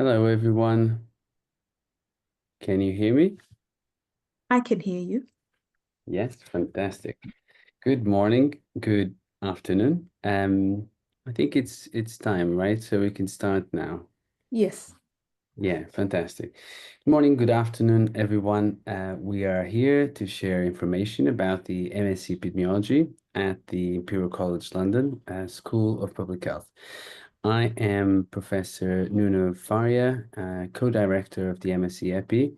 Hello, everyone. Can you hear me? I can hear you. Yes, fantastic. Good morning, good afternoon. I think it's time, right? So we can start now. Yes. Yeah, fantastic. Good morning, good afternoon, everyone. We are here to share information about the MSc Epidemiology at the Imperial College London School of Public Health. I am Professor Nuno Faria, co-director of the MSc Epi,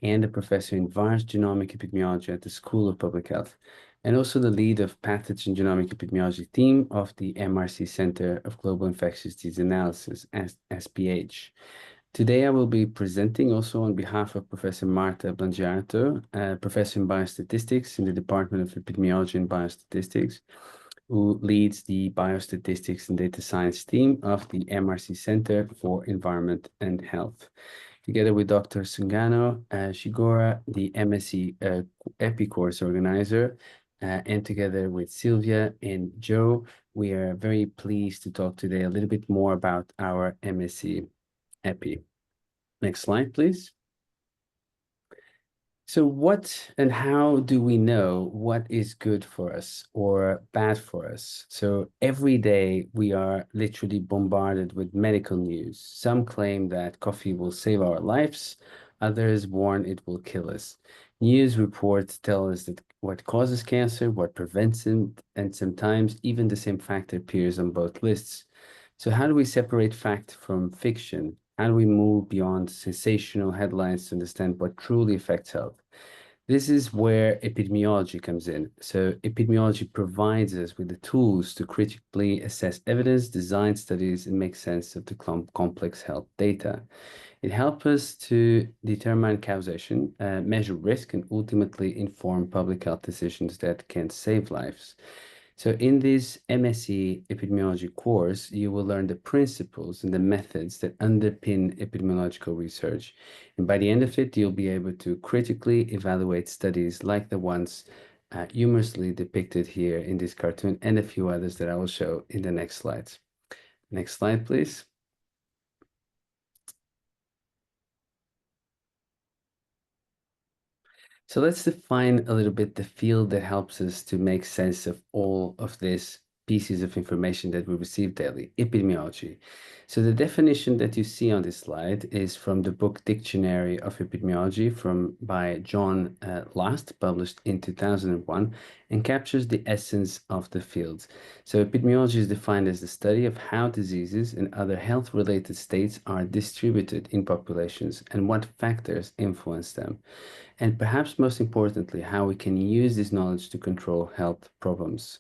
and a professor in Virus Genomic Epidemiology at the School of Public Health, and also the lead of Pathogen Genomic Epidemiology team of the MRC Center of Global Infectious Disease Analysis, SPH. Today, I will be presenting also on behalf of Professor Marta Blangiato, professor in biostatistics in the Department of Epidemiology and Biostatistics, who leads the biostatistics and data science team of the MRC Center for Environment and Health. Together with Dr. Sungano Shigora, the MSc EPI course organizer, and together with Sylvia and Joe, we are very pleased to talk today a little bit more about our MSc EPI. Next slide, please. So what and how do we know what is good for us or bad for us? So every day we are literally bombarded with medical news. Some claim that coffee will save our lives, others warn it will kill us. News reports tell us that what causes cancer, what prevents it, and sometimes even the same factor appears on both lists. So how do we separate fact from fiction? How do we move beyond sensational headlines to understand what truly affects health? This is where epidemiology comes in. So epidemiology provides us with the tools to critically assess evidence, design studies, and make sense of the complex health data. It helps us to determine causation, measure risk, and ultimately inform public health decisions that can save lives. So in this MSc epidemiology course, you will learn the principles and the methods that underpin epidemiological research. And by the end of it, you'll be able to critically evaluate studies like the ones humorously depicted here in this cartoon and a few others that I will show in the next slides. Next slide, please. So let's define a little bit the field that helps us to make sense of all of these pieces of information that we receive daily, epidemiology. So the definition that you see on this slide is from the book Dictionary of Epidemiology by John Last, published in 2001, and captures the essence of the field. So epidemiology is defined as the study of how diseases and other health-related states are distributed in populations and what factors influence them, and perhaps most importantly, how we can use this knowledge to control health problems.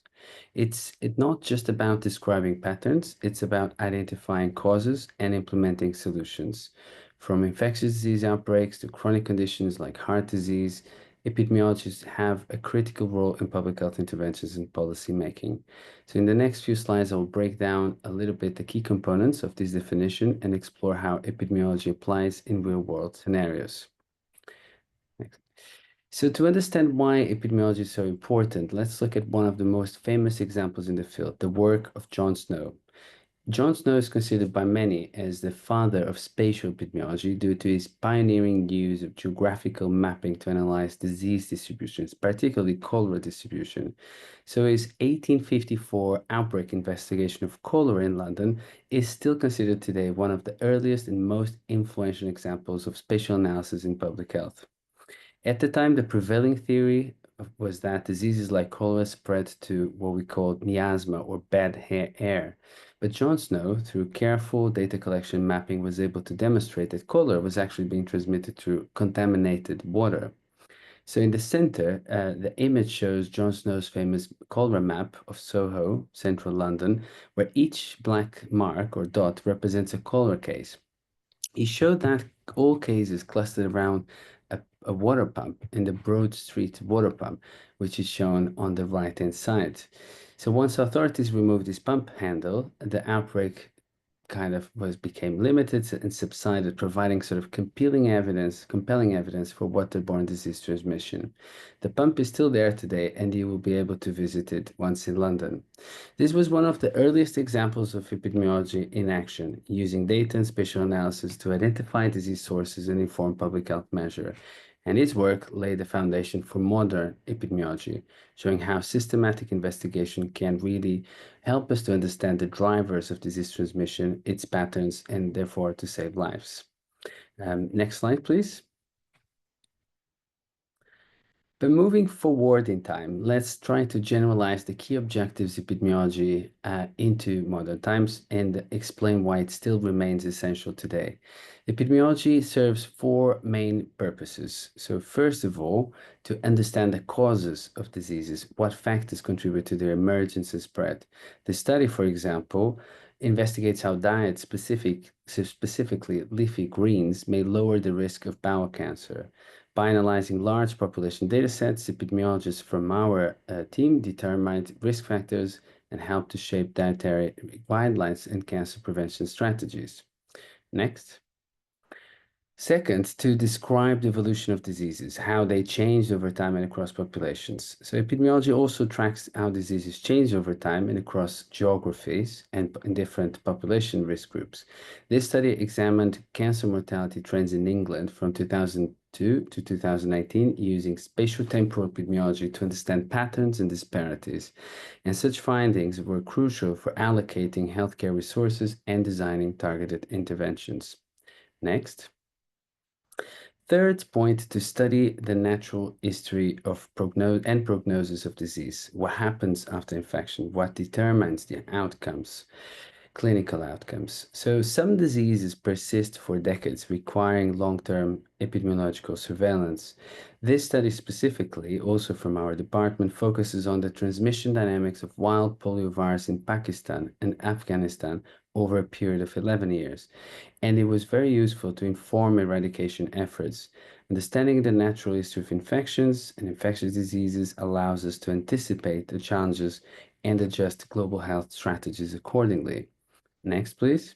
It's not just about describing patterns, it's about identifying causes and implementing solutions. From infectious disease outbreaks to chronic conditions like heart disease, epidemiologists have a critical role in public health interventions and policy making. So in the next few slides, I will break down a little bit the key components of this definition and explore how epidemiology applies in real-world scenarios. Next. So to understand why epidemiology is so important, let's look at one of the most famous examples in the field, the work of John Snow. John Snow is considered by many as the father of spatial epidemiology due to his pioneering use of geographical mapping to analyze disease distributions, particularly cholera distribution. So his 1854 outbreak investigation of cholera in London is still considered today one of the earliest and most influential examples of spatial analysis in public health. At the time, the prevailing theory was that diseases like cholera spread to what we call miasma or bad air. But John Snow, through careful data collection mapping, was able to demonstrate that cholera was actually being transmitted through contaminated water. So in the center, the image shows John Snow's famous cholera map of Soho, central London, where each black mark or dot represents a cholera case. He showed that all cases clustered around a water pump in the Broad Street water pump, which is shown on the right-hand side. So once authorities removed this pump handle, the outbreak kind of became limited and subsided, providing sort of compelling evidence for waterborne disease transmission. The pump is still there today, and you will be able to visit it once in London. This was one of the earliest examples of epidemiology in action, using data and spatial analysis to identify disease sources and inform public health measure. And his work laid the foundation for modern epidemiology, showing how systematic investigation can really help us to understand the drivers of disease transmission, its patterns, and therefore to save lives. Next slide, please. But moving forward in time, let's try to generalize the key objectives of epidemiology into modern times and explain why it still remains essential today. Epidemiology serves four main purposes. So first of all, to understand the causes of diseases, what factors contribute to their emergence and spread. The study, for example, investigates how diet specifically leafy greens may lower the risk of bowel cancer. By analyzing large population datasets, epidemiologists from our team determined risk factors and helped to shape dietary guidelines and cancer prevention strategies. Next. Second, to describe the evolution of diseases, how they changed over time and across populations. So epidemiology also tracks how diseases change over time and across geographies and in different population risk groups. This study examined cancer mortality trends in England from 2002 to 2019 using spatiotemporal epidemiology to understand patterns and disparities. And such findings were crucial for allocating healthcare resources and designing targeted interventions. Next. Third point, to study the natural history of prognosis of disease. What happens after infection? What determines the outcomes, clinical outcomes? So some diseases persist for decades, requiring long-term epidemiological surveillance. This study specifically, also from our department, focuses on the transmission dynamics of wild poliovirus in Pakistan and Afghanistan over a period of 11 years, and it was very useful to inform eradication efforts. Understanding the natural history of infections and infectious diseases allows us to anticipate the challenges and adjust global health strategies accordingly. Next, please.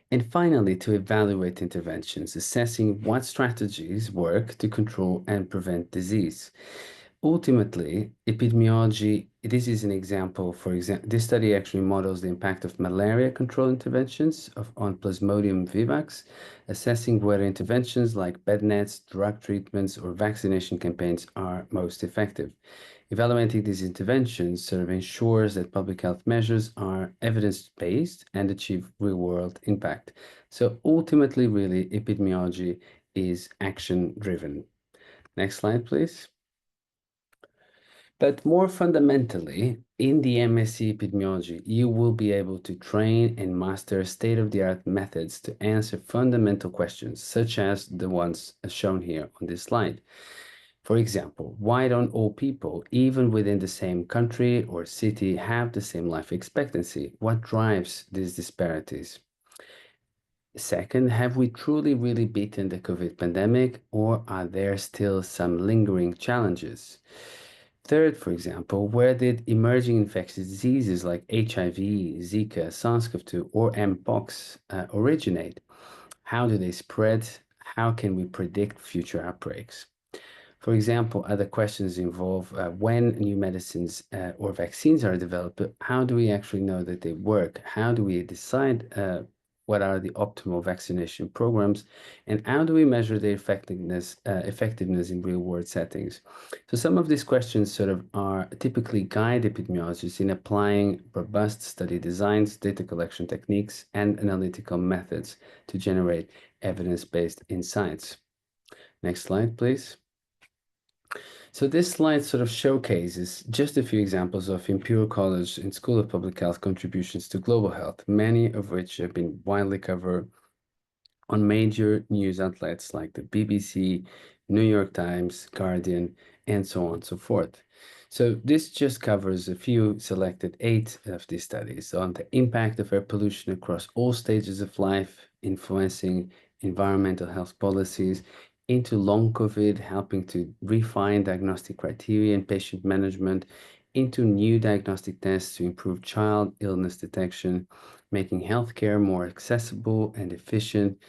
And finally, to evaluate interventions, assessing what strategies work to control and prevent disease. Ultimately, epidemiology, this is an example, for example, this study actually models the impact of malaria control interventions on Plasmodium vivax, assessing whether interventions like bed nets, drug treatments, or vaccination campaigns are most effective. Evaluating these interventions sort of ensures that public health measures are evidence-based and achieve real-world impact. So ultimately, really, epidemiology is action-driven. Next slide, please. But more fundamentally, in the MSc Epidemiology, you will be able to train and master state-of-the-art methods to answer fundamental questions, such as the ones shown here on this slide. For example, why don't all people, even within the same country or city, have the same life expectancy? What drives these disparities? Second, have we truly really beaten the COVID pandemic, or are there still some lingering challenges? Third, for example, where did emerging infectious diseases like HIV, Zika, SARS-CoV-2, or Mpox originate? How do they spread? How can we predict future outbreaks? For example, other questions involve when new medicines or vaccines are developed, but how do we actually know that they work? How do we decide what are the optimal vaccination programs, and how do we measure their effectiveness in real-world settings? So some of these questions sort of are typically guide epidemiologists in applying robust study designs, data collection techniques, and analytical methods to generate evidence-based insights. Next slide, please. So this slide sort of showcases just a few examples of Imperial College and School of Public Health contributions to global health, many of which have been widely covered on major news outlets like the BBC, New York Times, Guardian, and so on and so forth. So this just covers a few selected 8 of these studies on the impact of air pollution across all stages of life, influencing environmental health policies, into long COVID, helping to refine diagnostic criteria and patient management, into new diagnostic tests to improve child illness detection, making healthcare more accessible and efficient,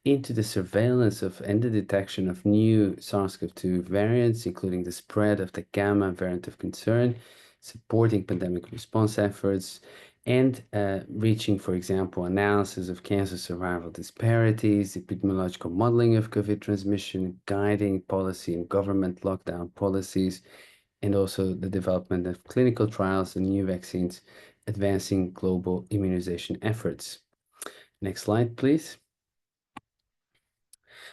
into the surveillance of and the detection of new SARS-CoV-2 variants, including the spread of the Gamma variant of concern, supporting pandemic response efforts, and reaching, for example, analysis of cancer survival disparities, epidemiological modeling of COVID transmission, guiding policy and government lockdown policies, and also the development of clinical trials and new vaccines, advancing global immunization efforts. Next slide, please.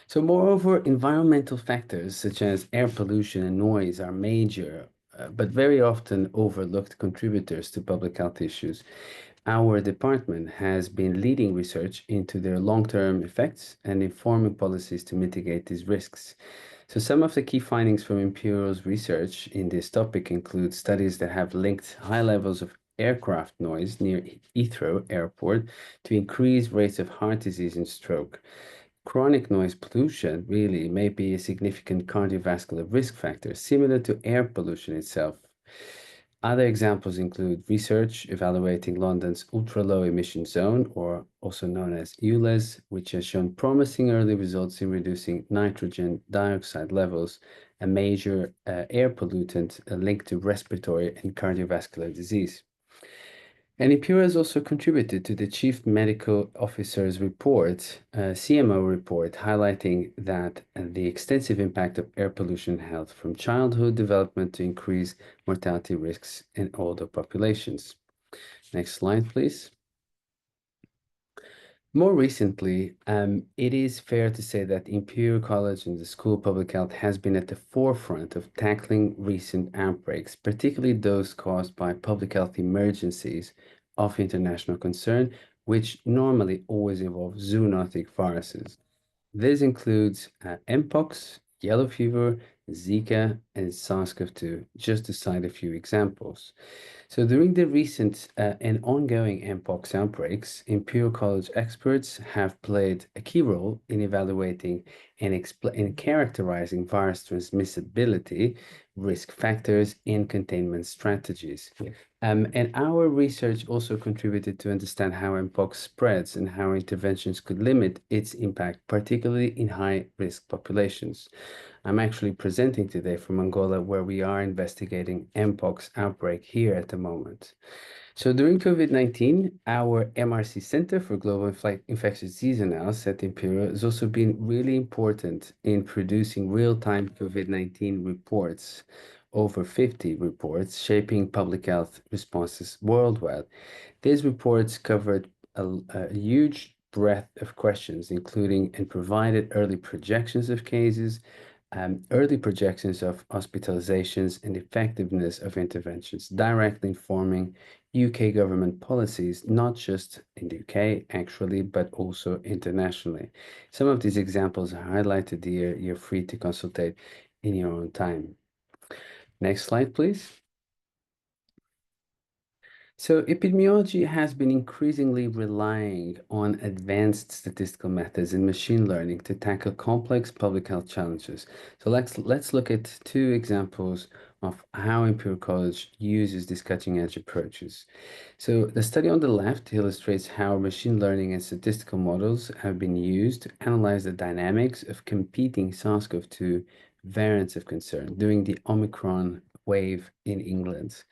So, moreover, environmental factors such as air pollution and noise are major, but very often overlooked contributors to public health issues. Our department has been leading research into their long-term effects and informing policies to mitigate these risks. So some of the key findings from Imperial's research in this topic include studies that have linked high levels of aircraft noise near Heathrow Airport to increased rates of heart disease and stroke. Chronic noise pollution really may be a significant cardiovascular risk factor, similar to air pollution itself. Other examples include research evaluating London's ultra-low emission zone, or also known as ULEZ, which has shown promising early results in reducing nitrogen dioxide levels, a major air pollutant linked to respiratory and cardiovascular disease. And Imperial has also contributed to the Chief Medical Officer's report, CMO report, highlighting that the extensive impact of air pollution health from childhood development to increase mortality risks in older populations. Next slide, please. More recently, it is fair to say that Imperial College and the School of Public Health has been at the forefront of tackling recent outbreaks, particularly those caused by public health emergencies of international concern, which normally always involve zoonotic viruses. This includes Mpox, yellow fever, Zika, and SARS-CoV-2, just to cite a few examples. So during the recent and ongoing Mpox outbreaks, Imperial College experts have played a key role in evaluating and, characterizing virus transmissibility, risk factors, and containment strategies. And our research also contributed to understand how Mpox spreads and how interventions could limit its impact, particularly in high-risk populations. I'm actually presenting today from Angola, where we are investigating Mpox outbreak here at the moment. So during COVID-19, our MRC Center for Global Infectious Disease Analysis at Imperial has also been really important in producing real-time COVID-19 reports, over 50 reports shaping public health responses worldwide. These reports covered a huge breadth of questions, including and provided early projections of cases, early projections of hospitalizations and effectiveness of interventions, directly informing UK government policies, not just in the UK, actually, but also internationally. Some of these examples are highlighted here. You're free to consultate in your own time. Next slide, please. So epidemiology has been increasingly relying on advanced statistical methods and machine learning to tackle complex public health challenges. So let's look at two examples of how Imperial College uses these cutting-edge approaches. So the study on the left illustrates how machine learning and statistical models have been used to analyze the dynamics of competing SARS-CoV-2 variants of concern during the Omicron wave in England.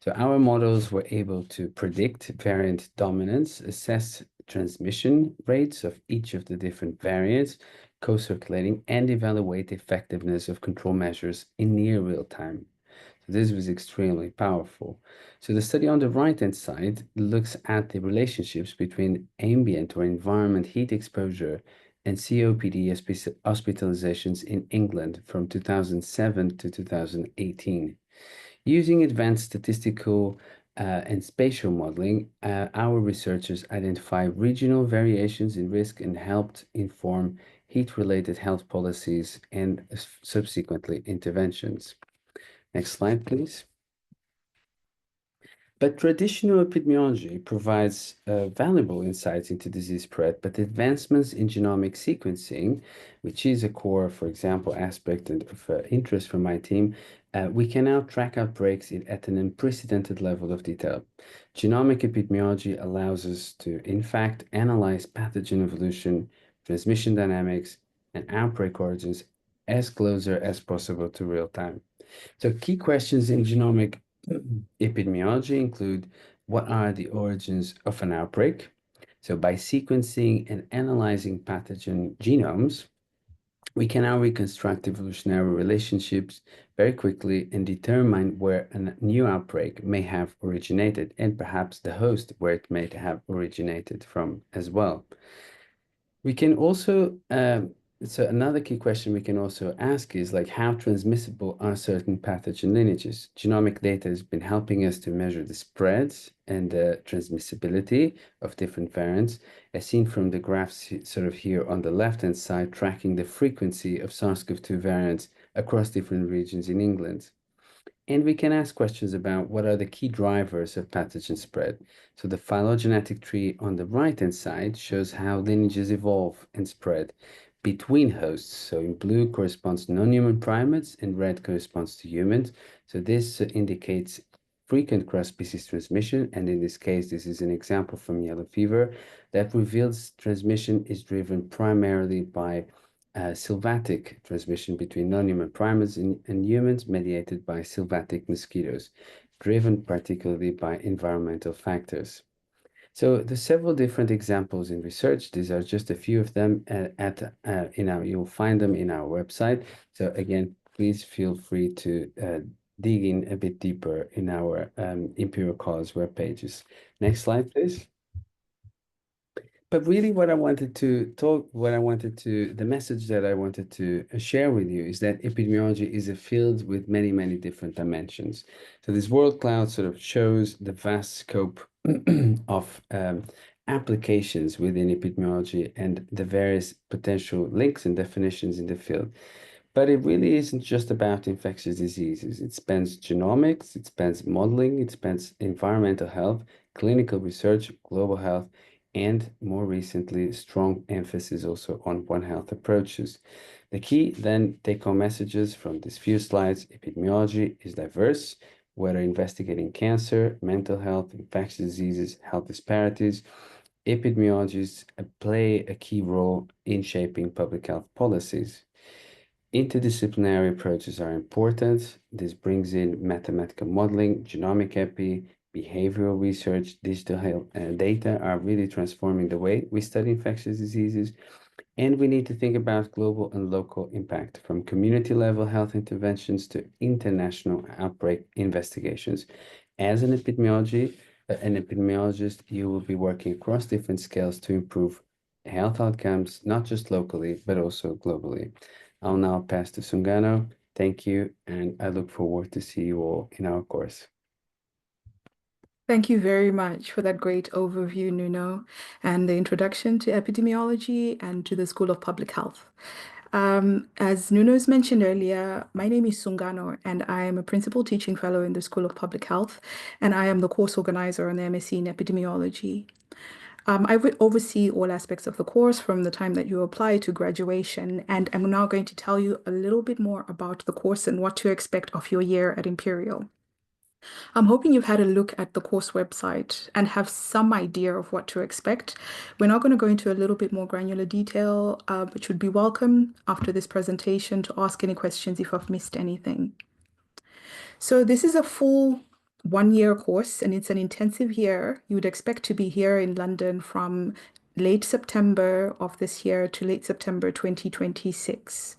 So our models were able to predict variant dominance, assess transmission rates of each of the different variants, co-circulating, and evaluate the effectiveness of control measures in near real time. So this was extremely powerful. So the study on the right-hand side looks at the relationships between ambient or environment heat exposure and COPD hospitalizations in England from 2007 to 2018. Using advanced statistical and spatial modeling, our researchers identified regional variations in risk and helped inform heat-related health policies and subsequently interventions. Next slide, please. But traditional epidemiology provides valuable insights into disease spread, but advancements in genomic sequencing, which is a core, for example, aspect of interest for my team, We can now track outbreaks at an unprecedented level of detail. Genomic epidemiology allows us to, in fact, analyze pathogen evolution, transmission dynamics, and outbreak origins as closer as possible to real time. So, key questions in genomic epidemiology include what are the origins of an outbreak? So, by sequencing and analyzing pathogen genomes, we can now reconstruct evolutionary relationships very quickly and determine where a new outbreak may have originated and perhaps the host where it may have originated from as well. We can also, so another key question we can also ask is like how transmissible are certain pathogen lineages? Genomic data has been helping us to measure the spreads and the transmissibility of different variants, as seen from the graphs sort of here on the left-hand side, tracking the frequency of SARS-CoV-2 variants across different regions in England. And we can ask questions about what are the key drivers of pathogen spread. So the phylogenetic tree on the right-hand side shows how lineages evolve and spread between hosts. So in blue corresponds to non-human primates and red corresponds to humans. So this indicates frequent cross-species transmission. And in this case, this is an example from yellow fever that reveals transmission is driven primarily by sylvatic transmission between non-human primates and humans mediated by sylvatic mosquitoes, driven particularly by environmental factors. So there's several different examples in research. These are just a few of them you'll find them in our website. So again, please feel free to dig in a bit deeper in our Imperial College web pages. Next slide, please. But really, the message that I wanted to share with you is that epidemiology is a field with many, many different dimensions. So this word cloud sort of shows the vast scope of applications within epidemiology and the various potential links and definitions in the field. But it really isn't just about infectious diseases. It spans genomics, it spans modeling, it spans environmental health, clinical research, global health, and more recently, strong emphasis also on One Health approaches. The key then take-home messages from these few slides: epidemiology is diverse, whether investigating cancer, mental health, infectious diseases, health disparities. Epidemiologists play a key role in shaping public health policies. Interdisciplinary approaches are important. This brings in mathematical modeling, genomic epi, behavioral research, digital health data are really transforming the way we study infectious diseases. And we need to think about global and local impact, from community level health interventions to international outbreak investigations. As an epidemiologist, you will be working across different scales to improve health outcomes, not just locally, but also globally. I'll now pass to Sungano. Thank you, and I look forward to see you all in our course. Thank you very much for that great overview, Nuno, and the introduction to epidemiology and to the School of Public Health. As Nuno's mentioned earlier, my name is Sungano, and I am a principal teaching fellow in the School of Public Health, and I am the course organizer on the MSc in epidemiology. I would oversee all aspects of the course from the time that you apply to graduation, and I'm now going to tell you a little bit more about the course and what to expect of your year at Imperial. I'm hoping you've had a look at the course website and have some idea of what to expect. We're now going to go into a little bit more granular detail, which would be welcome after this presentation to ask any questions if I've missed anything. So this is a full 1 year course, and it's an intensive year. You would expect to be here in London from late September of this year to late September 2026.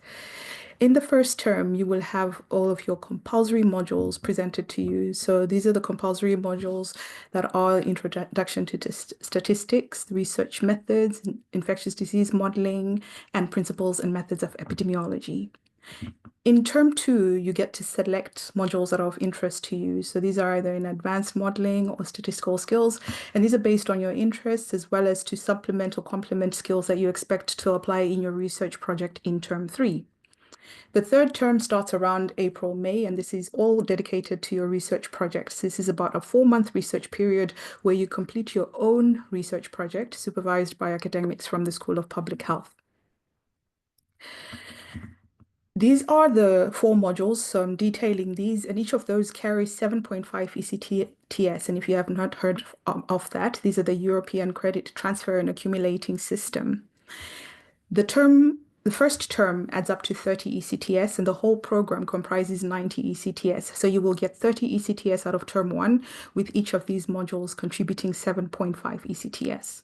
In the first term, you will have all of your compulsory modules presented to you. So these are the compulsory modules that are introduction to statistics, research methods, infectious disease modeling, and principles and methods of epidemiology. In term 2, you get to select modules that are of interest to you. So these are either in advanced modeling or statistical skills, and these are based on your interests as well as to supplement or complement skills that you expect to apply in your research project in term 3. The third term starts around April, May, and this is all dedicated to your research projects. This is about a 4-month research period where you complete your own research project supervised by academics from the School of Public Health. These are the four modules, so I'm detailing these, and each of those carries 7.5 ECTS. And if you have not heard of that, these are the European Credit Transfer and Accumulating System. The first term adds up to 30 ECTS, and the whole program comprises 90 ECTS. So you will get 30 ECTS out of term one, with each of these modules contributing 7.5 ECTS.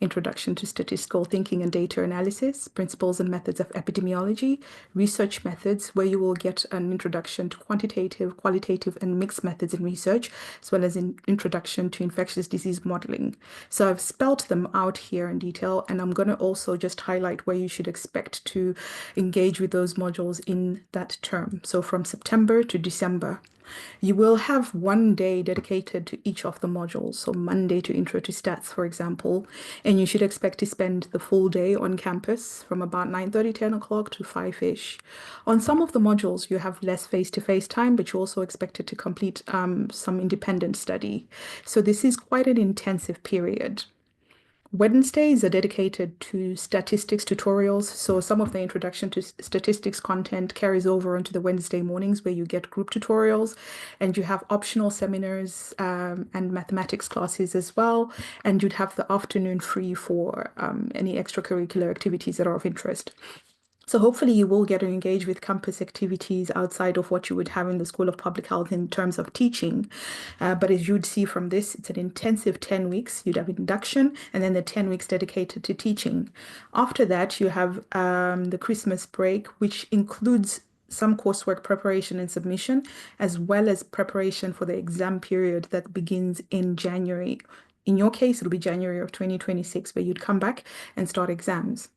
Introduction to Statistical Thinking and Data Analysis, Principles and Methods of Epidemiology, Research Methods, where you will get an introduction to quantitative, qualitative, and mixed methods in research, as well as an introduction to infectious disease modeling. So I've spelt them out here in detail, and I'm going to also just highlight where you should expect to engage with those modules in that term. So from September to December. You will have one day dedicated to each of the modules. So Monday to Intro to Stats, for example, and you should expect to spend the full day on campus from about 9:30, 10 o'clock to 5-ish. On some of the modules, you have less face-to-face time, but you're also expected to complete some independent study. So this is quite an intensive period. Wednesdays are dedicated to statistics tutorials. So some of the introduction to statistics content carries over onto the Wednesday mornings where you get group tutorials and you have optional seminars and mathematics classes as well. And you'd have the afternoon free for any extracurricular activities that are of interest. So hopefully you will get to engage with campus activities outside of what you would have in the School of Public Health in terms of teaching. But as you'd see from this, it's an intensive 10 weeks. You'd have induction and then the 10 weeks dedicated to teaching. After that, you have the Christmas break, which includes some coursework preparation and submission, as well as preparation for the exam period that begins in January. In your case, it'll be January of 2026, where you'd come back and start exams.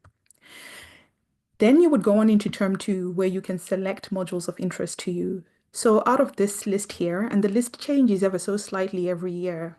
Then you would go on into term two, where you can select modules of interest to you. So out of this list here, and the list changes ever so slightly every year,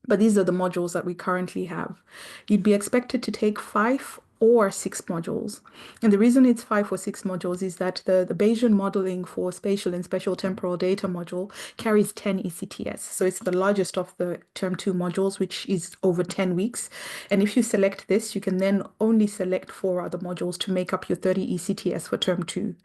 but these are the modules that we currently have. You'd be expected to take 5 or 6 modules. And the reason it's 5 or 6 modules is that the Bayesian modeling for spatial and spatial temporal data module carries 10 ECTS. So it's the largest of the term two modules, which is over 10 weeks. And if you select this, you can then only select 4 other modules to make up your 30 ECTS for term two.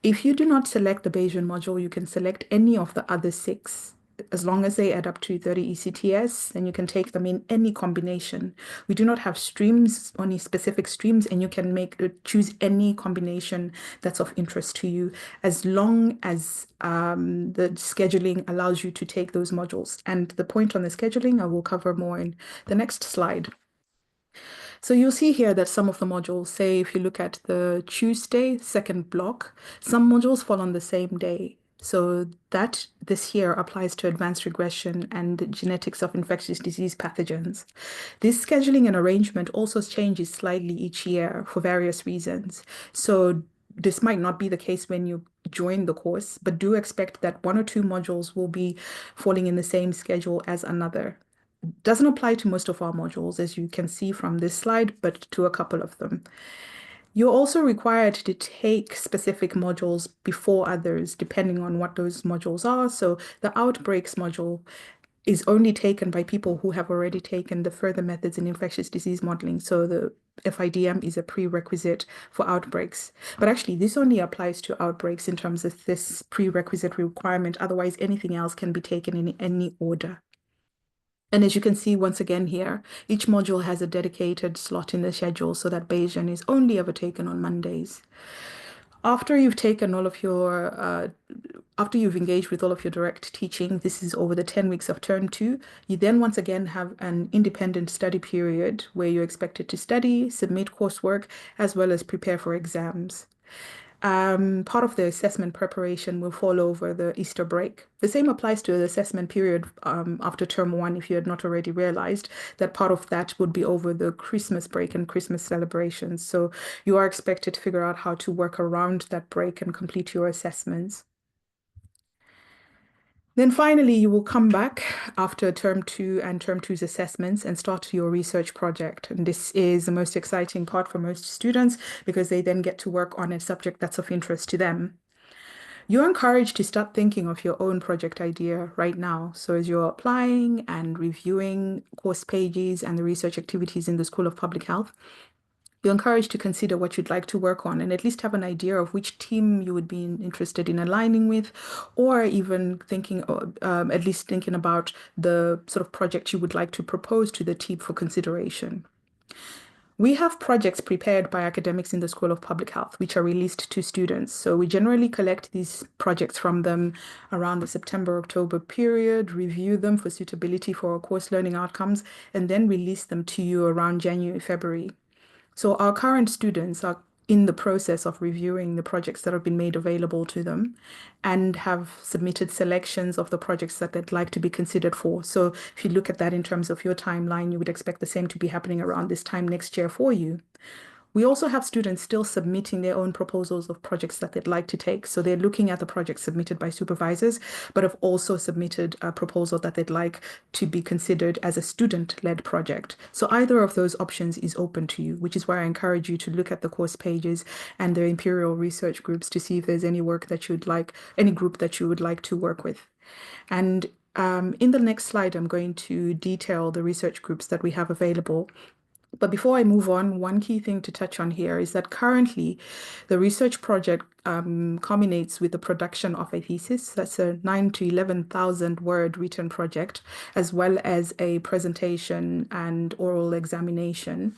If you do not select the Bayesian module, you can select any of the other 6. As long as they add up to 30 ECTS, then you can take them in any combination. We do not have streams, only specific streams, and you can choose any combination that's of interest to you, as long as the scheduling allows you to take those modules. And the point on the scheduling, I will cover more in the next slide. So you'll see here that some of the modules, say if you look at the Tuesday second block, some modules fall on the same day. So that this here applies to advanced regression and the genetics of infectious disease pathogens. This scheduling and arrangement also changes slightly each year for various reasons. So this might not be the case when you join the course, but do expect that 1 or 2 modules will be falling in the same schedule as another. Doesn't apply to most of our modules, as you can see from this slide, but to a couple of them. You're also required to take specific modules before others, depending on what those modules are. So the outbreaks module is only taken by people who have already taken the further methods in infectious disease modeling. So the FIDM is a prerequisite for outbreaks. But actually, this only applies to outbreaks in terms of this prerequisite requirement. Otherwise, anything else can be taken in any order. And as you can see once again here, each module has a dedicated slot in the schedule so that Bayesian is only ever taken on Mondays. After you've taken all of your, after you've engaged with all of your direct teaching, this is over the 10 weeks of term two, you then once again have an independent study period where you're expected to study, submit coursework, as well as prepare for exams. Part of the assessment preparation will fall over the Easter break. The same applies to the assessment period after term one, if you had not already realized that part of that would be over the Christmas break and Christmas celebrations. So you are expected to figure out how to work around that break and complete your assessments. Then finally, you will come back after term two and term two's assessments and start your research project. And this is the most exciting part for most students because they then get to work on a subject that's of interest to them. You're encouraged to start thinking of your own project idea right now. So as you're applying and reviewing course pages and the research activities in the School of Public Health, you're encouraged to consider what you'd like to work on and at least have an idea of which team you would be interested in aligning with, or even thinking, at least thinking about the sort of project you would like to propose to the team for consideration. We have projects prepared by academics in the School of Public Health, which are released to students. So we generally collect these projects from them around the September-October period, review them for suitability for our course learning outcomes, and then release them to you around January-February. So our current students are in the process of reviewing the projects that have been made available to them and have submitted selections of the projects that they'd like to be considered for. So if you look at that in terms of your timeline, you would expect the same to be happening around this time next year for you. We also have students still submitting their own proposals of projects that they'd like to take. So they're looking at the projects submitted by supervisors, but have also submitted a proposal that they'd like to be considered as a student-led project. So either of those options is open to you, which is why I encourage you to look at the course pages and the Imperial research groups to see if there's any work that you'd like, any group that you would like to work with. And in the next slide, I'm going to detail the research groups that we have available. But before I move on, one key thing to touch on here is that currently the research project culminates with the production of a thesis. That's a 9 to 11,000 word written project, as well as a presentation and oral examination.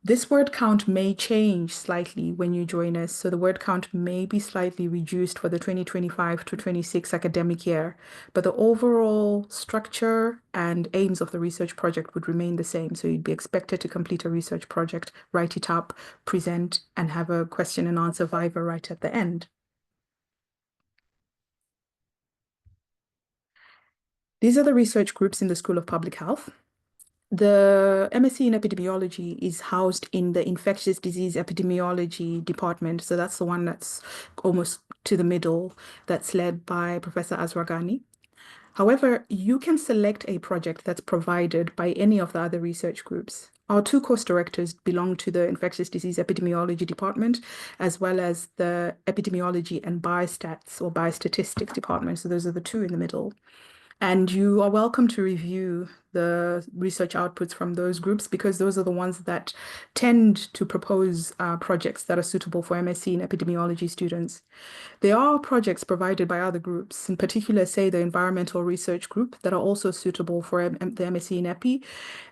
This word count may change slightly when you join us, so the word count may be slightly reduced for the 2025 to 26 academic year, but the overall structure and aims of the research project would remain the same. So you'd be expected to complete a research project, write it up, present, and have a question and answer viva right at the end. These are the research groups in the School of Public Health. The MSc in epidemiology is housed in the infectious disease epidemiology department. So that's the one that's almost to the middle, that's led by Professor Azragani. However, you can select a project that's provided by any of the other research groups. Our two course directors belong to the infectious disease epidemiology department, as well as the epidemiology and biostats or biostatistics department. So those are the two in the middle. And you are welcome to review the research outputs from those groups because those are the ones that tend to propose projects that are suitable for MSc in epidemiology students. There are projects provided by other groups, in particular, say the environmental research group, that are also suitable for the MSc in Epi,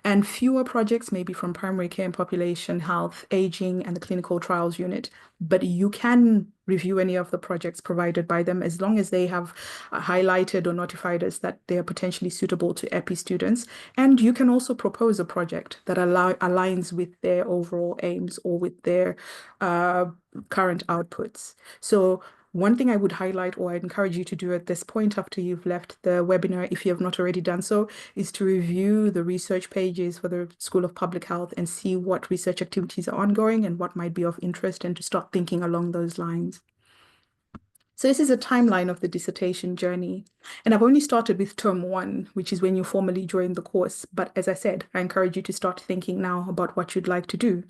and fewer projects maybe from primary care and population health, aging, and the clinical trials unit. But you can review any of the projects provided by them as long as they have highlighted or notified us that they are potentially suitable to Epi students. And you can also propose a project that aligns with their overall aims or with their current outputs. So one thing I would highlight or I'd encourage you to do at this point after you've left the webinar, if you have not already done so, is to review the research pages for the School of Public Health and see what research activities are ongoing and what might be of interest and to start thinking along those lines. So this is a timeline of the dissertation journey. And I've only started with term one, which is when you formally join the course. But as I said, I encourage you to start thinking now about what you'd like to do.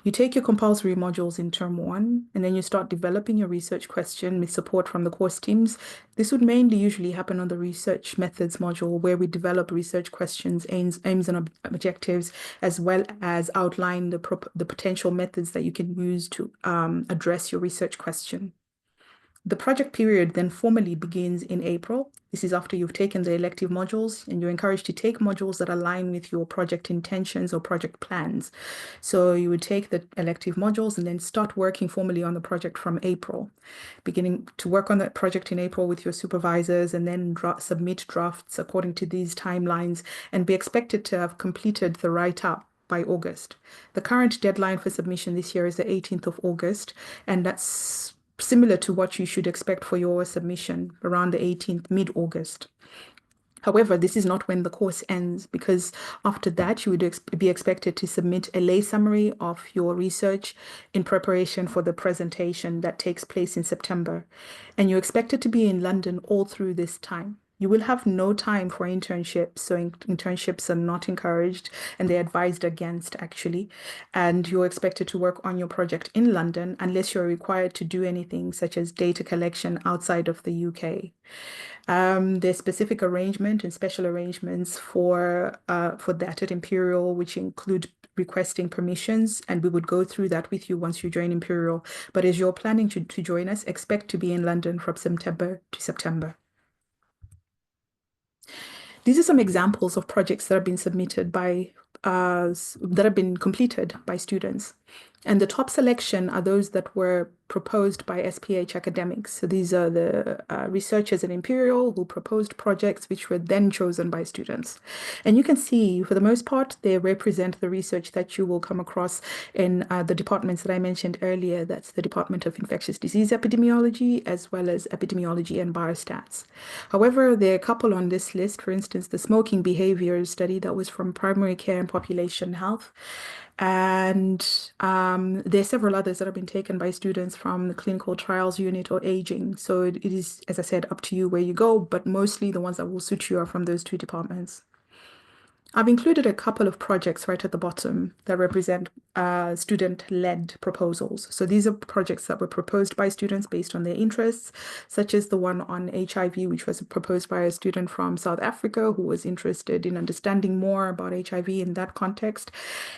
You take your compulsory modules in term one, and then you start developing your research question with support from the course teams. This would mainly usually happen on the research methods module, where we develop research questions, aims and objectives, as well as outline the potential methods that you can use to address your research question. The project period then formally begins in April. This is after you've taken the elective modules, and you're encouraged to take modules that align with your project intentions or project plans. So you would take the elective modules and then start working formally on the project from April, beginning to work on that project in April with your supervisors and then submit drafts according to these timelines and be expected to have completed the write-up by August. The current deadline for submission this year is the 18th of August, and that's similar to what you should expect for your submission around the 18th, mid-August. However, this is not when the course ends because after that, you would be expected to submit a lay summary of your research in preparation for the presentation that takes place in September. And you're expected to be in London all through this time. You will have no time for internships, so internships are not encouraged and they're advised against actually. And you're expected to work on your project in London unless you're required to do anything such as data collection outside of the UK. There's specific arrangement and special arrangements for that at Imperial, which include requesting permissions, and we would go through that with you once you join Imperial. But as you're planning to join us, expect to be in London from September to September. These are some examples of projects that have been submitted by that have been completed by students. And the top selection are those that were proposed by SPH academics. So these are the researchers at Imperial who proposed projects which were then chosen by students. And you can see, for the most part, they represent the research that you will come across in the departments that I mentioned earlier. That's the Department of Infectious Disease Epidemiology, as well as Epidemiology and Biostats. However, there are a couple on this list. For instance, the smoking behavior study that was from primary care and population health. And there are several others that have been taken by students from the clinical trials unit or aging. So it is, as I said, up to you where you go, but mostly the ones that will suit you are from those two departments. I've included a couple of projects right at the bottom that represent student-led proposals. So these are projects that were proposed by students based on their interests, such as the one on HIV, which was proposed by a student from South Africa who was interested in understanding more about HIV in that context,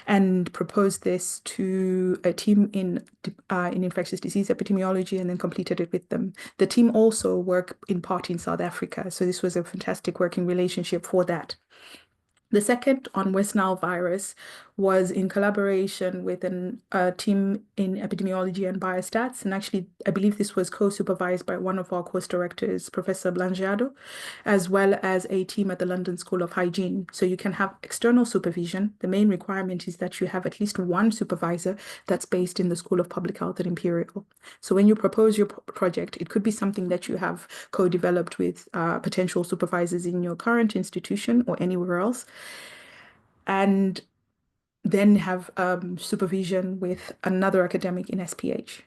and proposed this to a team in infectious disease epidemiology and then completed it with them. The team also worked in part in South Africa, so this was a fantastic working relationship for that. The second on West Nile virus was in collaboration with a team in epidemiology and biostats. And actually, I believe this was co-supervised by one of our course directors, Professor Blangiardo, as well as a team at the London School of Hygiene. So you can have external supervision. The main requirement is that you have at least one supervisor that's based in the School of Public Health at Imperial. So when you propose your project, it could be something that you have co-developed with potential supervisors in your current institution or anywhere else, and then have supervision with another academic in SPH.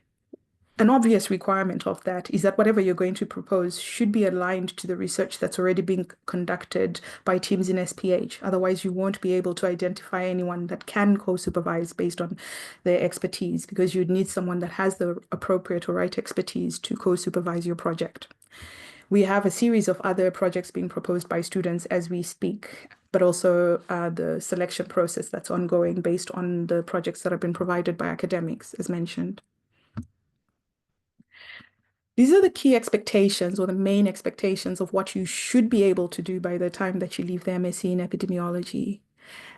An obvious requirement of that is that whatever you're going to propose should be aligned to the research that's already being conducted by teams in SPH. Otherwise, you won't be able to identify anyone that can co-supervise based on their expertise, because you'd need someone that has the appropriate or right expertise to co-supervise your project. We have a series of other projects being proposed by students as we speak, but also the selection process that's ongoing based on the projects that have been provided by academics, as mentioned. These are the key expectations or the main expectations of what you should be able to do by the time that you leave the MSc in epidemiology.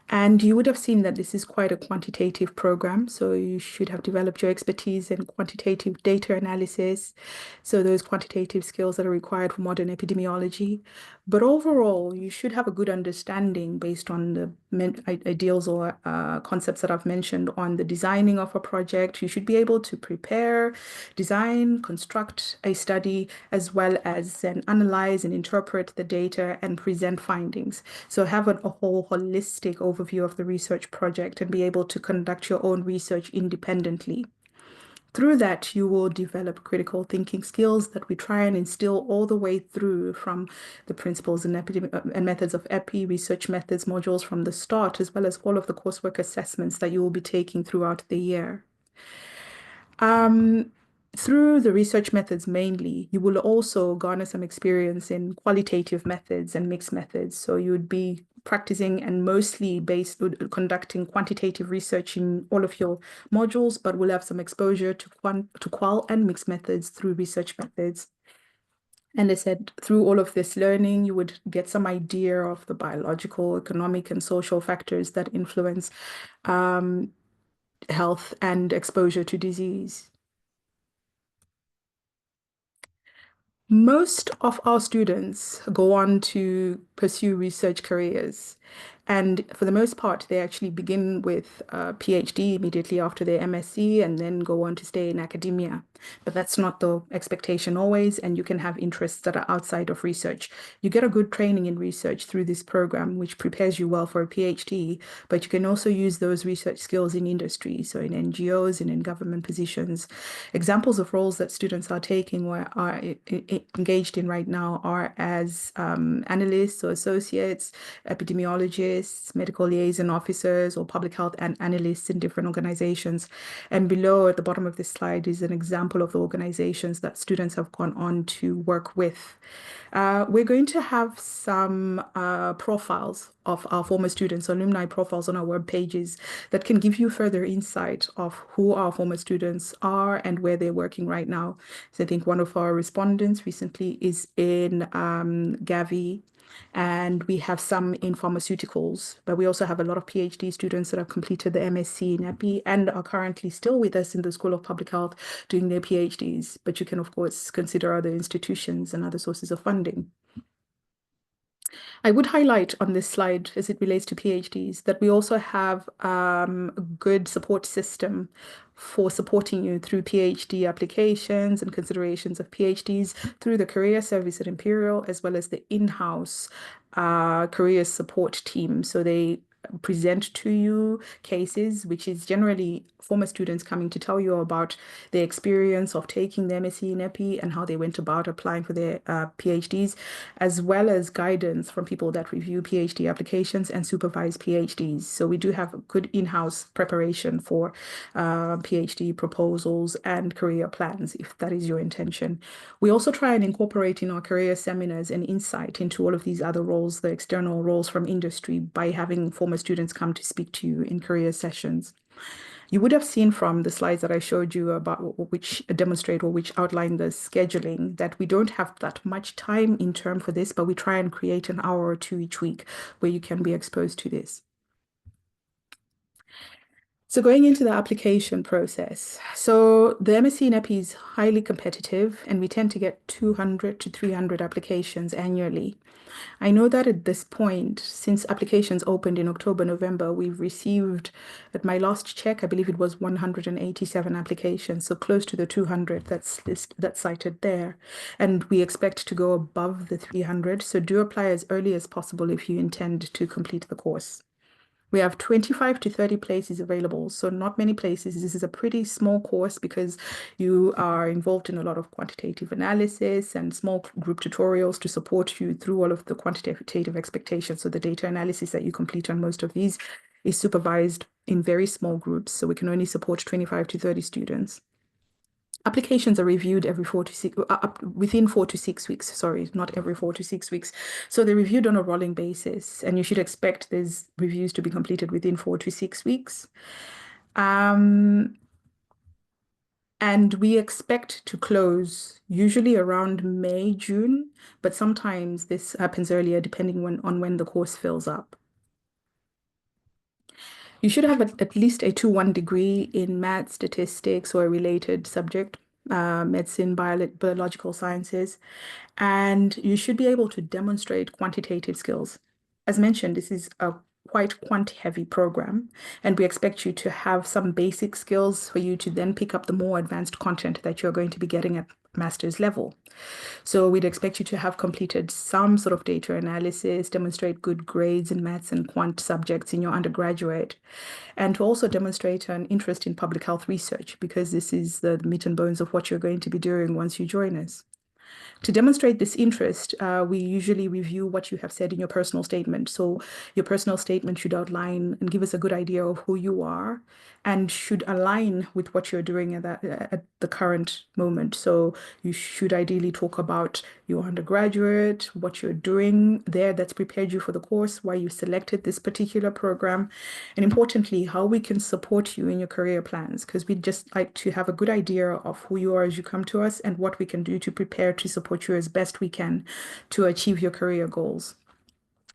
And you would have seen that this is quite a quantitative program. So you should have developed your expertise in quantitative data analysis. So those quantitative skills that are required for modern epidemiology. But overall, you should have a good understanding based on the ideals or concepts that I've mentioned on the designing of a project. You should be able to prepare, design, construct a study, as well as then analyze and interpret the data and present findings. So have a whole holistic overview of the research project and be able to conduct your own research independently. Through that, you will develop critical thinking skills that we try and instill all the way through from the principles and methods of EPI, research methods modules from the start, as well as all of the coursework assessments that you will be taking throughout the year. Through the research methods mainly, you will also garner some experience in qualitative methods and mixed methods. So you would be practicing and mostly conducting quantitative research in all of your modules, but will have some exposure to qual and mixed methods through research methods. And I said, through all of this learning, you would get some idea of the biological, economic, and social factors that influence health and exposure to disease. Most of our students go on to pursue research careers. And for the most part, they actually begin with a PhD immediately after their MSc and then go on to stay in academia. But that's not the expectation always, and you can have interests that are outside of research. You get a good training in research through this program, which prepares you well for a PhD, but you can also use those research skills in industry, so in NGOs and in government positions. Examples of roles that students are taking or are engaged in right now are as analysts or associates, epidemiologists, medical liaison officers, or public health and analysts in different organizations. And below at the bottom of this slide is an example of the organizations that students have gone on to work with. We're going to have some profiles of our former students, alumni profiles on our web pages that can give you further insight of who our former students are and where they're working right now. So I think one of our respondents recently is in Gavi, and we have some in pharmaceuticals, but we also have a lot of PhD students that have completed the MSc in EPI and are currently still with us in the School of Public Health doing their PhDs. But you can, of course, consider other institutions and other sources of funding. I would highlight on this slide, as it relates to PhDs, that we also have a good support system for supporting you through PhD applications and considerations of PhDs through the career service at Imperial, as well as the in-house career support team. So they present to you cases, which is generally former students coming to tell you about their experience of taking the MSc in EPI and how they went about applying for their PhDs, as well as guidance from people that review PhD applications and supervise PhDs. So we do have a good in-house preparation for PhD proposals and career plans, if that is your intention. We also try and incorporate in our career seminars an insight into all of these other roles, the external roles from industry, by having former students come to speak to you in career sessions. You would have seen from the slides that I showed you about which demonstrate or which outline the scheduling that we don't have that much time in term for this, but we try and create an hour or two each week where you can be exposed to this. So going into the application process. So the MSc in EPI is highly competitive, and we tend to get 200 to 300 applications annually. I know that at this point, since applications opened in October, November, we've received, at my last check, I believe it was 187 applications, so close to the 200 that's cited there. And we expect to go above the 300, so do apply as early as possible if you intend to complete the course. We have 25 to 30 places available, so not many places. This is a pretty small course because you are involved in a lot of quantitative analysis and small group tutorials to support you through all of the quantitative expectations. So the data analysis that you complete on most of these is supervised in very small groups, so we can only support 25 to 30 students. Applications are reviewed every 4 to 6, within 4 to 6 weeks, sorry, not every 4 to 6 weeks. So they're reviewed on a rolling basis, and you should expect these reviews to be completed within 4 to 6 weeks. And we expect to close usually around May, June, but sometimes this happens earlier depending on when the course fills up. You should have at least a 2-1 degree in math, statistics, or a related subject, medicine, biological sciences, and you should be able to demonstrate quantitative skills. As mentioned, this is a quite quant-heavy program, and we expect you to have some basic skills for you to then pick up the more advanced content that you're going to be getting at master's level. So we'd expect you to have completed some sort of data analysis, demonstrate good grades in maths and quant subjects in your undergraduate, and to also demonstrate an interest in public health research, because this is the meat and bones of what you're going to be doing once you join us. To demonstrate this interest, we usually review what you have said in your personal statement. So your personal statement should outline and give us a good idea of who you are and should align with what you're doing at the current moment. So you should ideally talk about your undergraduate, what you're doing there that's prepared you for the course, why you selected this particular program, and importantly, how we can support you in your career plans, because we'd just like to have a good idea of who you are as you come to us and what we can do to prepare to support you as best we can to achieve your career goals.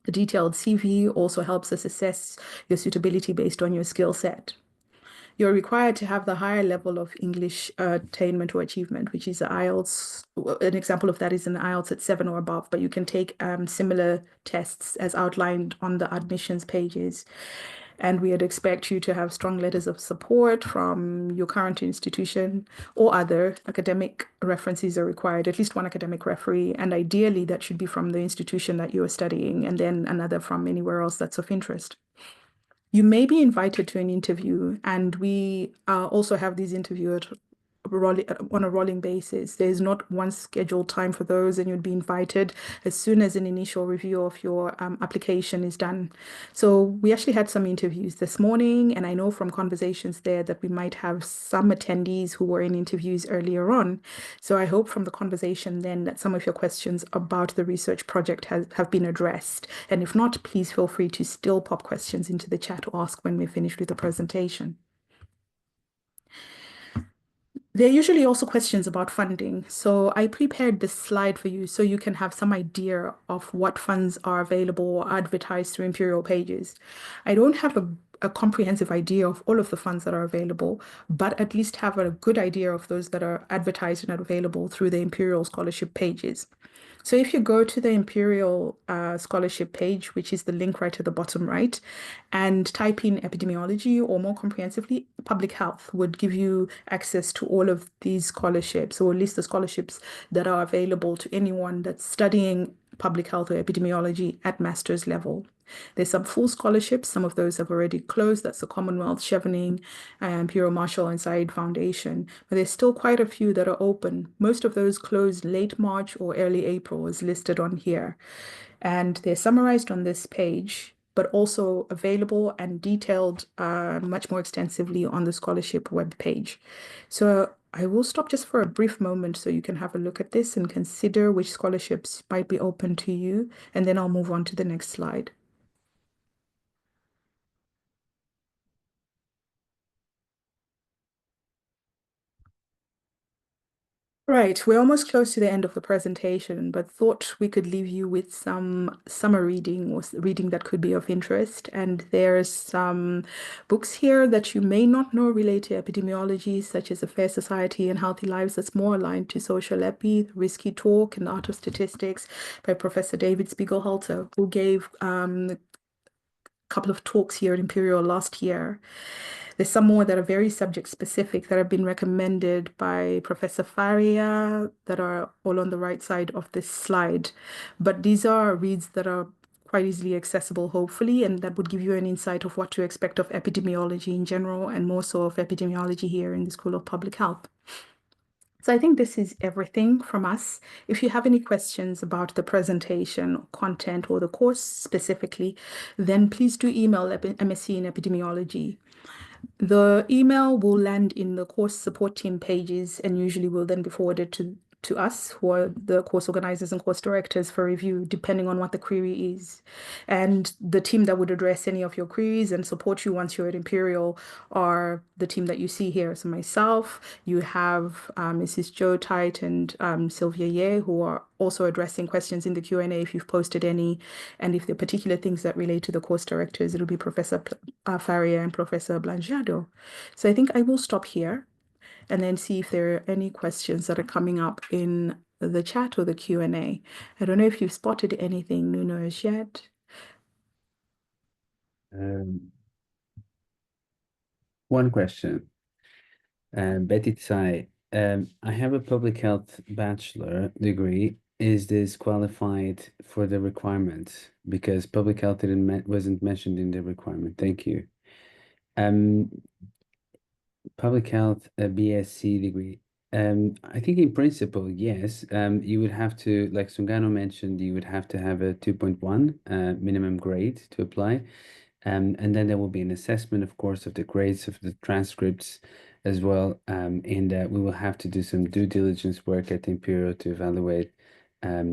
The detailed CV also helps us assess your suitability based on your skill set. You're required to have the higher level of English attainment or achievement, which is the IELTS. An example of that is an IELTS at 7 or above, but you can take similar tests as outlined on the admissions pages. And we'd expect you to have strong letters of support from your current institution or other academic references are required, at least one academic referee, and ideally that should be from the institution that you are studying, and then another from anywhere else that's of interest. You may be invited to an interview, and we also have these interviews on a rolling basis. There's not one scheduled time for those, and you'd be invited as soon as an initial review of your application is done. So we actually had some interviews this morning, and I know from conversations there that we might have some attendees who were in interviews earlier on. So I hope from the conversation then that some of your questions about the research project have been addressed. And if not, please feel free to still pop questions into the chat or ask when we're finished with the presentation. There are usually also questions about funding. So I prepared this slide for you so you can have some idea of what funds are available or advertised through Imperial pages. I don't have a comprehensive idea of all of the funds that are available, but at least have a good idea of those that are advertised and available through the Imperial scholarship pages. So if you go to the Imperial scholarship page, which is the link right at the bottom right, and type in epidemiology or more comprehensively, public health would give you access to all of these scholarships or at least the scholarships that are available to anyone that's studying public health or epidemiology at master's level. There's some full scholarships. Some of those have already closed. That's the Commonwealth, Chevening, Imperial Marshall, and Said Foundation. But there's still quite a few that are open. Most of those closed late March or early April, is listed on here. And they're summarized on this page, but also available and detailed much more extensively on the scholarship web page. So I will stop just for a brief moment so you can have a look at this and consider which scholarships might be open to you, and then I'll move on to the next slide. Right, we're almost close to the end of the presentation, but thought we could leave you with some summer reading or reading that could be of interest. And there's some books here that you may not know relate to epidemiology, such as A Fair Society and Healthy Lives, that's more aligned to social epi, Risky Talk and the Art of Statistics by Professor David Spiegelhalter, who gave a couple of talks here at Imperial last year. There's some more that are very subject specific that have been recommended by Professor Faria that are all on the right side of this slide. But these are reads that are quite easily accessible, hopefully, and that would give you an insight of what to expect of epidemiology in general and more so of epidemiology here in the School of Public Health. So I think this is everything from us. If you have any questions about the presentation, content, or the course specifically, then please do email MSc in Epidemiology. The email will land in the course support team pages and usually will then be forwarded to us, who are the course organizers and course directors, for review, depending on what the query is. And the team that would address any of your queries and support you once you're at Imperial are the team that you see here. So myself, you have Mrs. Joe Tite and Sylvia Ye, who are also addressing questions in the Q&A if you've posted any. And if there are particular things that relate to the course directors, it'll be Professor Faria and Professor Blangiardo. So I think I will stop here and then see if there are any questions that are coming up in the chat or the Q&A. I don't know if you've spotted anything, Nuno, as yet. One question. Betty Tsai, I have a public health bachelor degree. Is this qualified for the requirement? Because public health wasn't mentioned in the requirement. Thank you. Public health, a BSc degree. I think in principle, yes. You would have to, like Sungano mentioned, you would have to have a 2.1 minimum grade to apply. And then there will be an assessment, of course, of the grades of the transcripts as well. And we will have to do some due diligence work at Imperial to evaluate a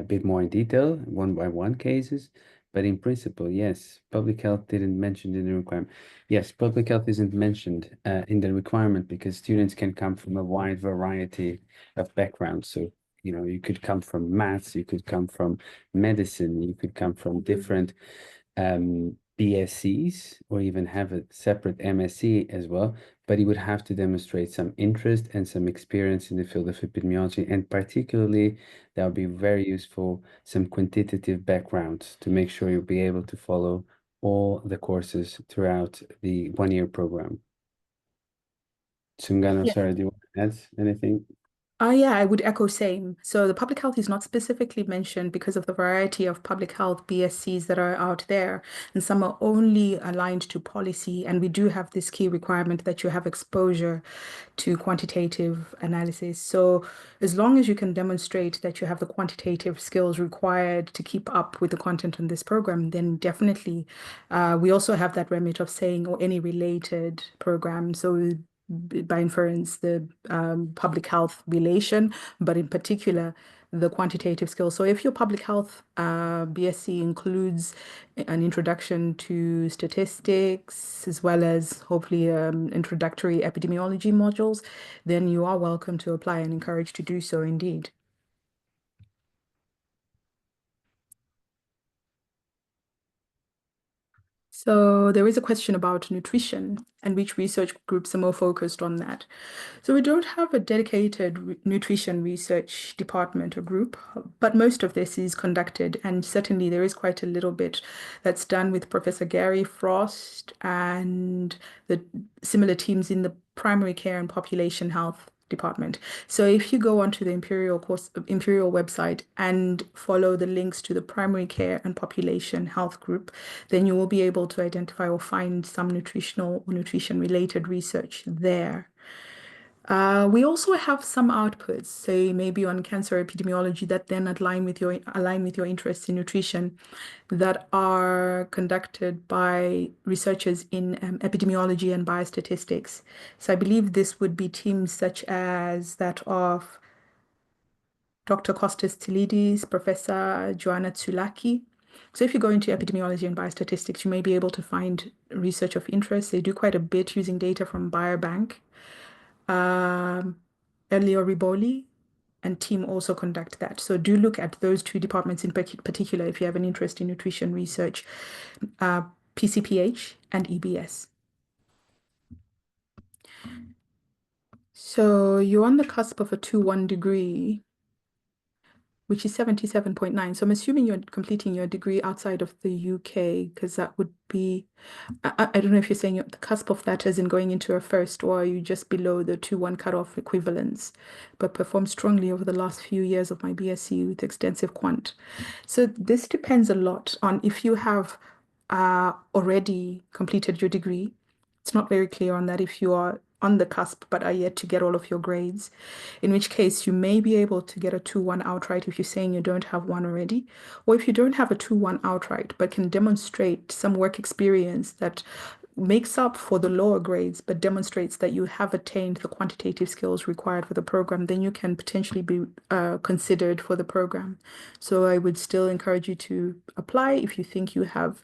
bit more in detail, one by one cases. But in principle, yes, public health didn't mention in the requirement. Yes, public health isn't mentioned in the requirement because students can come from a wide variety of backgrounds. So, you could come from maths, you could come from medicine, you could come from different BScs or even have a separate MSc as well, but you would have to demonstrate some interest and some experience in the field of epidemiology, and particularly that would be very useful, some quantitative background to make sure you'll be able to follow all the courses throughout the 1 year program. Sungano, Yeah. sorry, do you want to add anything? Yeah, I would echo same. So the public health is not specifically mentioned because of the variety of public health BScs that are out there, and some are only aligned to policy. And we do have this key requirement that you have exposure to quantitative analysis. So as long as you can demonstrate that you have the quantitative skills required to keep up with the content on this program, then definitely. We also have that remit of saying or any related program. So by inference, the public health relation, but in particular, the quantitative skills. So if your public health BSc includes an introduction to statistics, as well as hopefully introductory epidemiology modules, then you are welcome to apply and encouraged to do so indeed. So there is a question about nutrition and which research groups are more focused on that. So we don't have a dedicated nutrition research department or group, but most of this is conducted, and certainly there is quite a little bit that's done with Professor Gary Frost and the similar teams in the primary care and population health department. So if you go onto the Imperial website and follow the links to the primary care and population health group, then you will be able to identify or find some nutritional or nutrition related research there. We also have some outputs, say maybe on cancer epidemiology that then align with your interests in nutrition that are conducted by researchers in epidemiology and biostatistics. So I believe this would be teams such as that of Dr. Kostas Tsilidis, Professor Joanna Tsoulaki. So if you go into epidemiology and biostatistics, you may be able to find research of interest. They do quite a bit using data from Biobank. Um, Elio Riboli and team also conduct that. So do look at those two departments in particular if you have an interest in nutrition research, uh, PCPH and EBS. So you're on the cusp of a 2-1 degree, which is 77.9. So I'm assuming you're completing your degree outside of the UK, because that would be, I don't know if you're saying you're at the cusp of that as in going into a first, or are you just below the 2-1 cutoff equivalence, but performed strongly over the last few years of my BSc with extensive quant. So this depends a lot on if you have already completed your degree. It's not very clear on that if you are on the cusp but are yet to get all of your grades, in which case you may be able to get a 2-1 outright if you're saying you don't have one already, or if you don't have a 2-1 outright but can demonstrate some work experience that makes up for the lower grades but demonstrates that you have attained the quantitative skills required for the program, then you can potentially be considered for the program. So I would still encourage you to apply if you think you have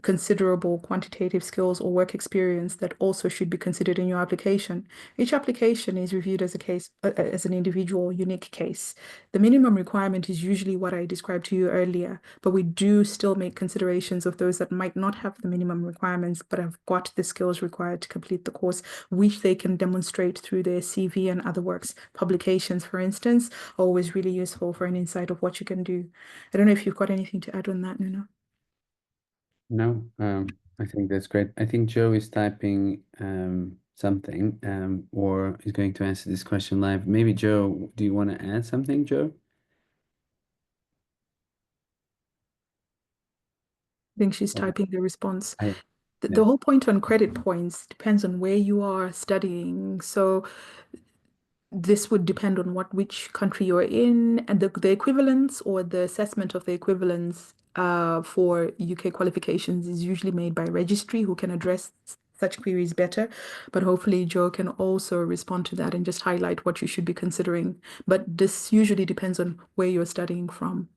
considerable quantitative skills or work experience that also should be considered in your application. Each application is reviewed as a case, as an individual, unique case. The minimum requirement is usually what I described to you earlier, but we do still make considerations of those that might not have the minimum requirements, but have got the skills required to complete the course, which they can demonstrate through their CV and other works. Publications, for instance, are always really useful for an insight of what you can do. I don't know if you've got anything to add on that, Nuno. No, I think that's great. I think Joe is typing something or is going to answer this question live. Maybe Joe, do you want to add something, Joe? I think she's Or typing the response. I, The yeah. whole point on credit points depends on where you are studying. So this would depend on which country you're in, and the equivalence or the assessment of the equivalence for UK qualifications is usually made by registry who can address such queries better. But hopefully Joe can also respond to that and just highlight what you should be considering. But this usually depends on where you're studying from.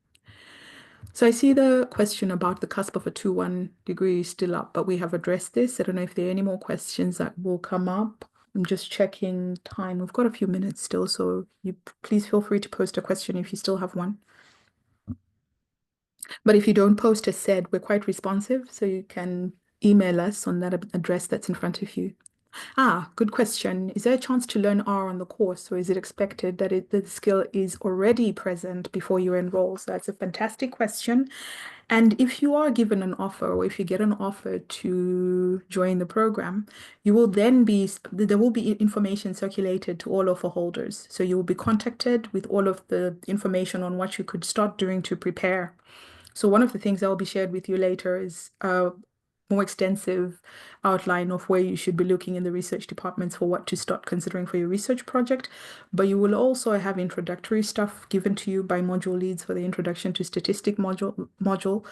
So I see the question about the cusp of a 2-1 degree still up, but we have addressed this. I don't know if there are any more questions that will come up. I'm just checking time. We've got a few minutes still, so you please feel free to post a question if you still have one. But if you don't post, as said, we're quite responsive, so you can email us on that address that's in front of you. Good question. Is there a chance to learn R on the course, or is it expected that the skill is already present before you enroll? So that's a fantastic question. And if you are given an offer, or if you get an offer to join the program, you will then there will be information circulated to all offer holders. So you will be contacted with all of the information on what you could start doing to prepare. So one of the things that will be shared with you later is a more extensive outline of where you should be looking in the research departments for what to start considering for your research project. But you will also have introductory stuff given to you by module leads for the introduction to statistic module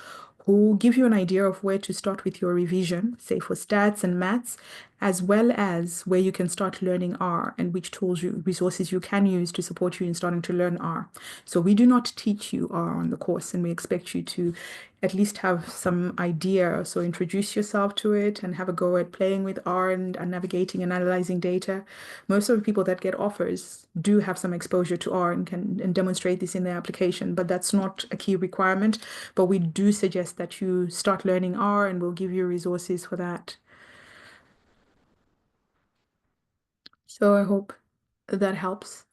who give you an idea of where to start with your revision, say for stats and maths, as well as where you can start learning R and which resources you can use to support you in starting to learn R. So we do not teach you R on the course, and we expect you to at least have some idea. So introduce yourself to it and have a go at playing with R and navigating and analyzing data. Most of the people that get offers do have some exposure to R and can demonstrate this in their application, but that's not a key requirement. But we do suggest that you start learning R, and we'll give you resources for that. So I hope that helps.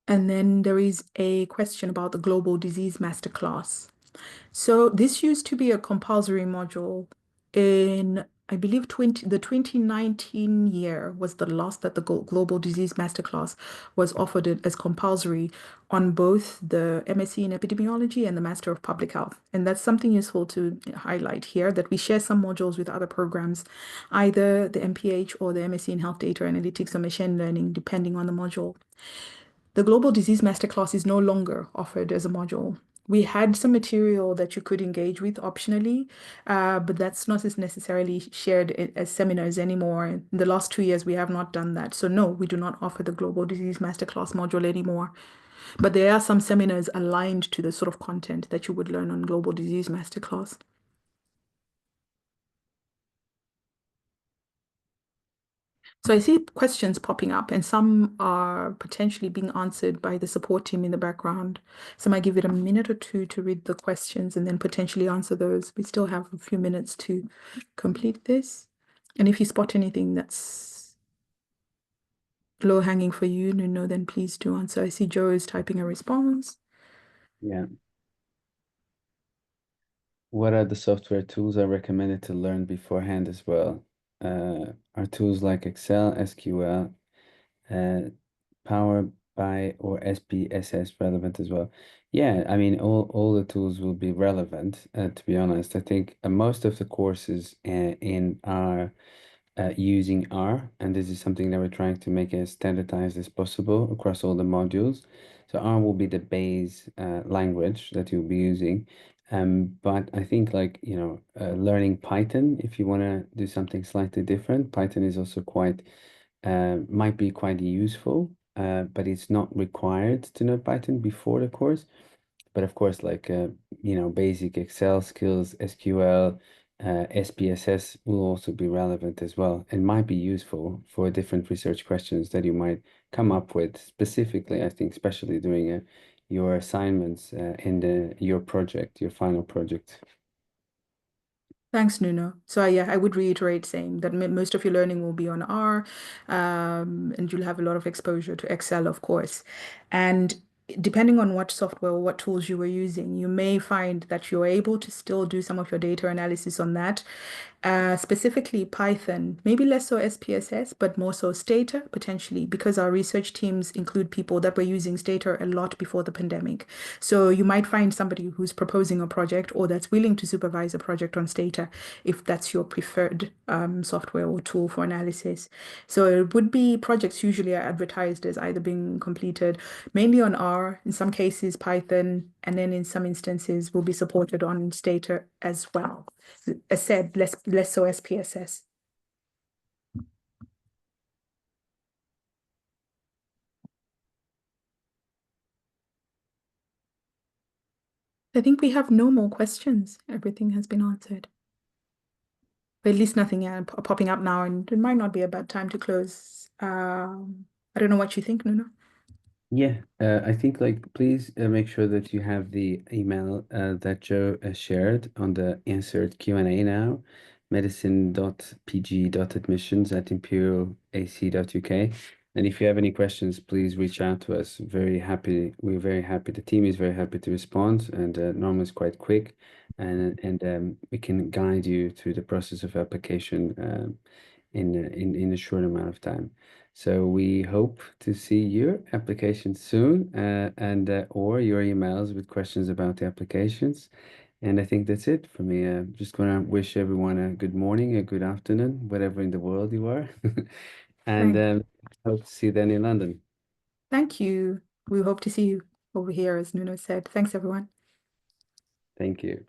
And then there is a question about the Global Disease Masterclass. So this used to be a compulsory module in, I believe, the 2019 year was the last that the Global Disease Masterclass was offered as compulsory on both the MSc in Epidemiology and the Master of Public Health. And that's something useful to highlight here, that we share some modules with other programs, either the MPH or the MSc in Health Data Analytics or Machine Learning, depending on the module. The Global Disease Masterclass is no longer offered as a module. We had some material that you could engage with optionally, but that's not as necessarily shared as seminars anymore. In the last 2 years, we have not done that. So no, we do not offer the Global Disease Masterclass module anymore. But there are some seminars aligned to the sort of content that you would learn on Global Disease Masterclass. So I see questions popping up, and some are potentially being answered by the support team in the background. So I might give it a minute or two to read the questions and then potentially answer those. We still have a few minutes to complete this. And if you spot anything that's low hanging for you, Nuno, then please do answer. I see Joe is typing a response. Yeah. What are the software tools I recommended to learn beforehand as well? Are tools like Excel, SQL, uh, Power BI or SPSS relevant as well? Yeah, I mean, all the tools will be relevant, to be honest. I think most of the courses in our using R, and this is something that we're trying to make as standardized as possible across all the modules. So R will be the base language that you'll be using. But I think like, learning Python, if you want to do something slightly different, Python is also might be quite useful, but it's not required to know Python before the course. But of course, like, basic Excel skills, SQL, SPSS will also be relevant as well and might be useful for different research questions that you might come up with specifically, I think, especially doing your assignments in your project, your final project. Thanks, Nuno. So yeah, I would reiterate saying that most of your learning will be on R, and you'll have a lot of exposure to Excel, of course. And depending on what software or what tools you were using, you may find that you're able to still do some of your data analysis on that. Specifically Python, maybe less so SPSS, but more so Stata potentially, because our research teams include people that were using Stata a lot before the pandemic. So you might find somebody who's proposing a project or that's willing to supervise a project on Stata if that's your preferred software or tool for analysis. So it would be projects usually are advertised as either being completed mainly on R, in some cases Python, and then in some instances will be supported on Stata as well. As said, less so SPSS. I think we have no more questions. Everything has been answered. But at least nothing popping up now, and it might not be a bad time to close. I don't know what you think, Nuno. Yeah, I think like please make sure that you have the email that Joe shared on the insert Q&A now, medicine.pg.admissions@imperialac.uk. And if you have any questions, please reach out to us. Very happy. We're very happy. The team is very happy to respond, and normally it's quite quick, and we can guide you through the process of application in a short amount of time. So we hope to see your application soon, and or your emails with questions about the applications. And I think that's it for me. Just gonna wish everyone a good morning, a good afternoon, whatever in the world you are. And Thank, hope to see you then in London. thank you. We hope to see you over here, as Nuno said. Thanks, everyone. Thank you.